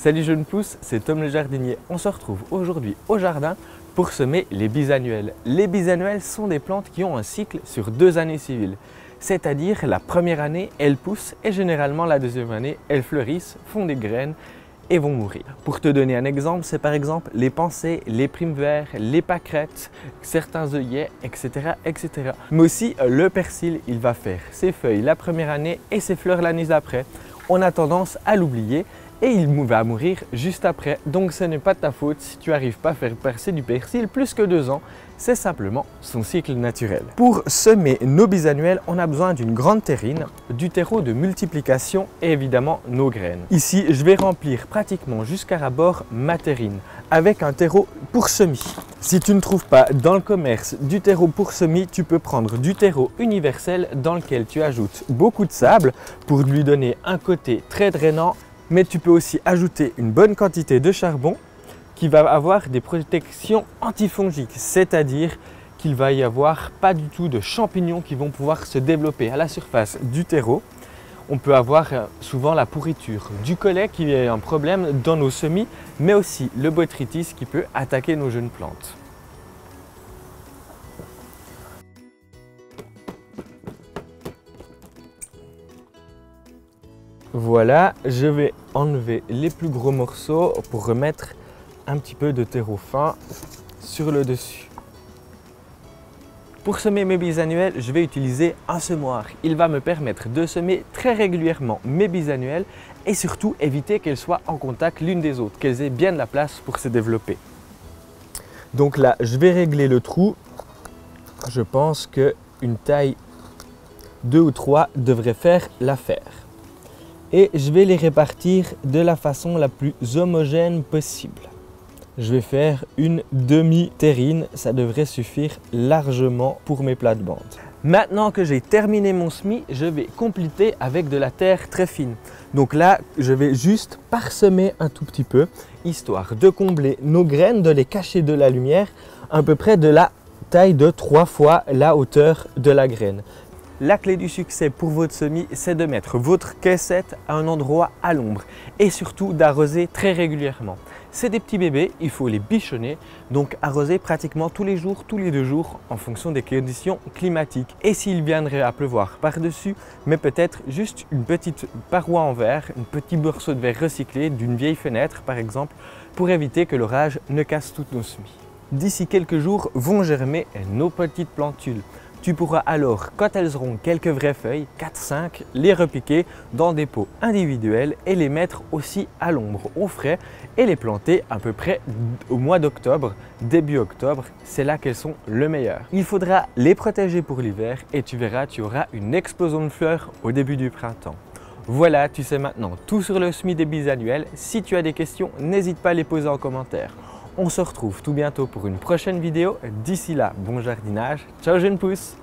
Salut jeunes pousses, c'est Tom le jardinier. On se retrouve aujourd'hui au jardin pour semer les bisannuelles. Les bisannuelles sont des plantes qui ont un cycle sur 2 années civiles. C'est-à-dire la première année, elles poussent et généralement la deuxième année, elles fleurissent, font des graines et vont mourir. Pour te donner un exemple, c'est par exemple les pensées, les primes-verts, les pâquerettes, certains œillets, etc., etc. Mais aussi le persil, il va faire ses feuilles la première année et ses fleurs l'année d'après. On a tendance à l'oublier et il va mourir juste après. Donc ce n'est pas de ta faute si tu n'arrives pas à faire percer du persil plus que 2 ans. C'est simplement son cycle naturel. Pour semer nos bisannuelles, on a besoin d'une grande terrine, du terreau de multiplication et évidemment nos graines. Ici, je vais remplir pratiquement jusqu'à ras-bord ma terrine avec un terreau pour semis. Si tu ne trouves pas dans le commerce du terreau pour semis, tu peux prendre du terreau universel dans lequel tu ajoutes beaucoup de sable pour lui donner un côté très drainant. Mais tu peux aussi ajouter une bonne quantité de charbon qui va avoir des protections antifongiques, c'est-à-dire qu'il va y avoir pas du tout de champignons qui vont pouvoir se développer à la surface du terreau. On peut avoir souvent la pourriture du collet qui est un problème dans nos semis, mais aussi le botrytis qui peut attaquer nos jeunes plantes. Voilà, je vais enlever les plus gros morceaux pour remettre un petit peu de terreau fin sur le dessus. Pour semer mes bisannuelles, je vais utiliser un semoir. Il va me permettre de semer très régulièrement mes bisannuelles et surtout éviter qu'elles soient en contact l'une des autres, qu'elles aient bien de la place pour se développer. Donc là, je vais régler le trou. Je pense qu'une taille 2 ou 3 devrait faire l'affaire. Et je vais les répartir de la façon la plus homogène possible. Je vais faire une demi-terrine, ça devrait suffire largement pour mes plates-bandes. Maintenant que j'ai terminé mon semis, je vais compléter avec de la terre très fine. Donc là, je vais juste parsemer un tout petit peu, histoire de combler nos graines, de les cacher de la lumière, à peu près de la taille de 3 fois la hauteur de la graine. La clé du succès pour votre semis, c'est de mettre votre caissette à un endroit à l'ombre et surtout d'arroser très régulièrement. C'est des petits bébés, il faut les bichonner, donc arroser pratiquement tous les jours, tous les 2 jours en fonction des conditions climatiques. Et s'il viendrait à pleuvoir par-dessus, mais peut-être juste une petite paroi en verre, un petit morceau de verre recyclé d'une vieille fenêtre par exemple, pour éviter que l'orage ne casse toutes nos semis. D'ici quelques jours vont germer nos petites plantules. Tu pourras alors, quand elles auront quelques vraies feuilles, 4-5, les repiquer dans des pots individuels et les mettre aussi à l'ombre, au frais et les planter à peu près au mois d'octobre, début octobre, c'est là qu'elles sont le meilleur. Il faudra les protéger pour l'hiver et tu verras, tu auras une explosion de fleurs au début du printemps. Voilà, tu sais maintenant tout sur le semis des bisannuelles. Si tu as des questions, n'hésite pas à les poser en commentaire. On se retrouve tout bientôt pour une prochaine vidéo. D'ici là, bon jardinage. Ciao jeunes pousses!